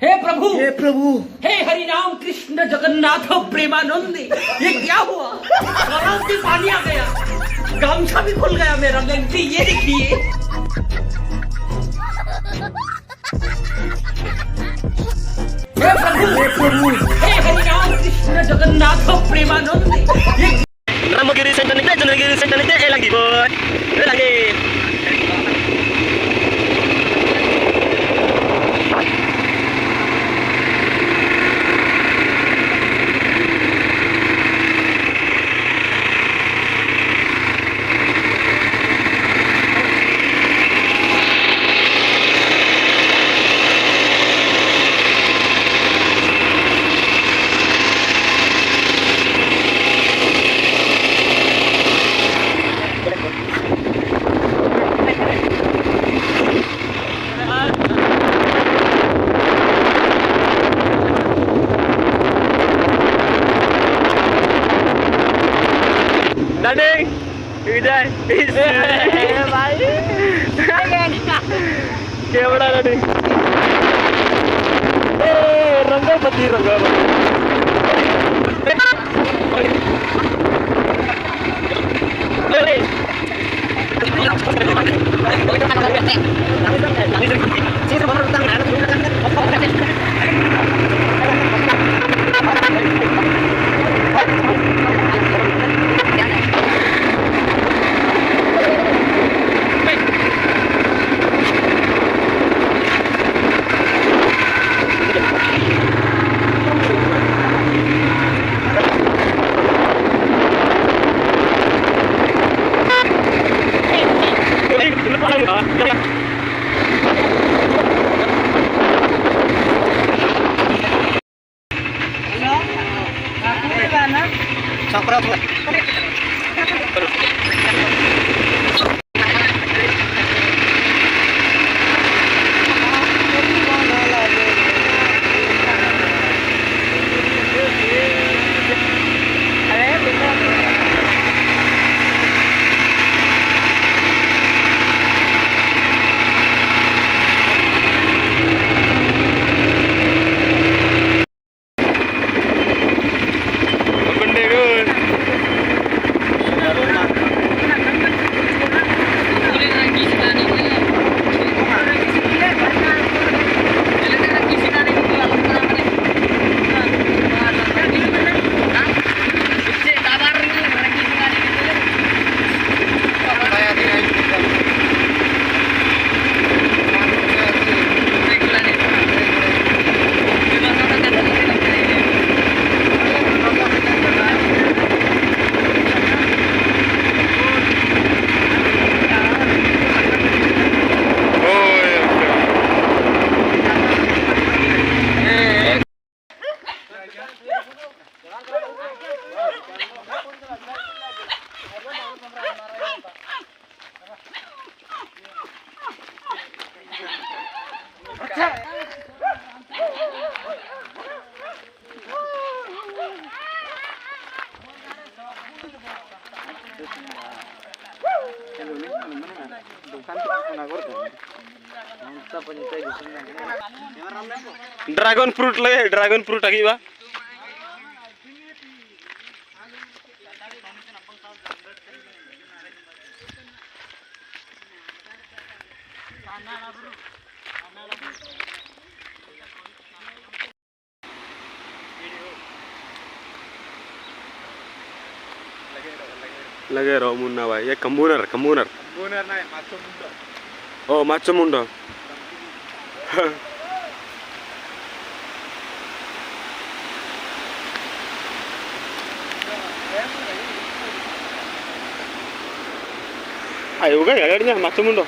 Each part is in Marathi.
हे प्रभु, हे प्रभु, हे हरि राम कृष्ण जगन्नाथ प्रेमानंद, ये क्या हुआ? गलाव से पानी आ गया, गामछा भी खुल गया मेरा। गलती ये देखिए। हे प्रभु, हे प्रभु, हे हरि राम कृष्ण जगन्नाथ प्रेमानंद, ये Ramogiri Sentanite, Janagiri Sentanite, Elangi boy, Elangi. Dading, Vijay, भाई, क्या बड़ा Dading? रंगापति ड्रैगन फ्रूट लगे, ड्रैगन फ्रूट आगे बा लगे रहो मुन्ना भाई। ये कंबूनर कंबूनर नाही माचो मुंडो. ओ macho मुंडो. ayo ga gagarnya macho mundo.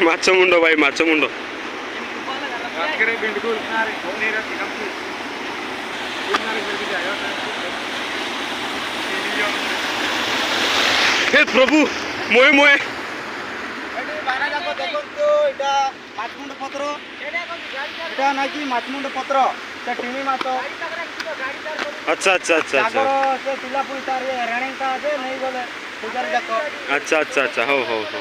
Macho mundo भाई macho mundo. हे प्रभु मोए मोए माचमुंड पत्र এটা নাকি মাছমুন্ড পত্র তে টিমি মাছ अच्छा अच्छा अच्छा अच्छा से तुलापुर तार राणी का दे नहीं बोले उधर देखो अच्छा अच्छा अच्छा हो हो हो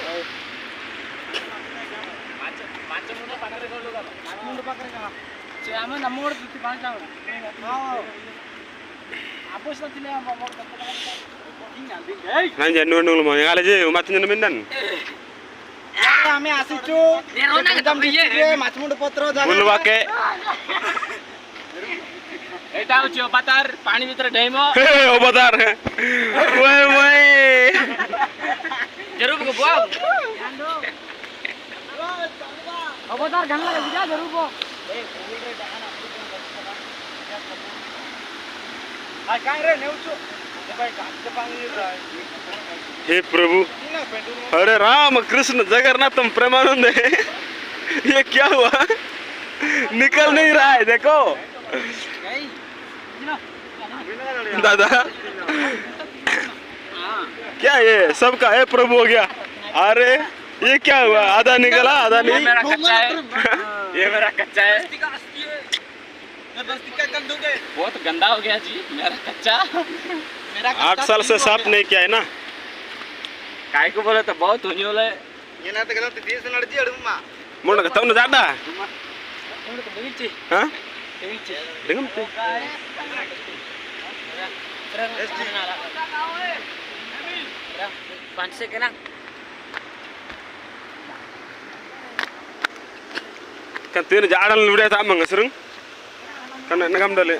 ಮಾಚಮುಂಡ ಪಕ್ಕರೆ ಕಣ ಆಮೇಲೆ ನಮ್ಮ ಓಡ್ತಿ ಬಾಳ ಜಾಗ Nanti nunggu mau yang aja umatnya nemenan. আমি আসিছু একদম ডিস্ট্রিক্টে মাছমুন্ড পত্র Bulu pakai. এটা হচ্ছে অবতার পানি ভিতরে ঢেইমো Hei, obatar. Woi. জরুর গো বাও অবতার গাঙ্গা বুঝা জরুর গো আর কাংরে নেউছু ভাই গাছতে পানি রায় हे प्रभु अरे राम कृष्ण जगन्नाथम प्रेमानंद है ये क्या हुआ निकल नहीं रहा है देखो दादा क्या ये सबका है प्रभु हो गया अरे ये क्या हुआ आधा निकला आधा नहीं मेरा कच्चा है ये मेरा कच्चा है बहुत गंदा हो गया जी मेरा कच्चा 8 साल से साफ नहीं किया है ना काय को बोले तो बहुत होने वाला है ಏನಾತಗಲ್ಲ ದೇಶ ನಡೆದಿ ಅಡುಮ್ಮ मुंड का तब न जाता हाँ dengar tuh panse kena kan tuh jalan lu udah tak mengesereng kan negam dale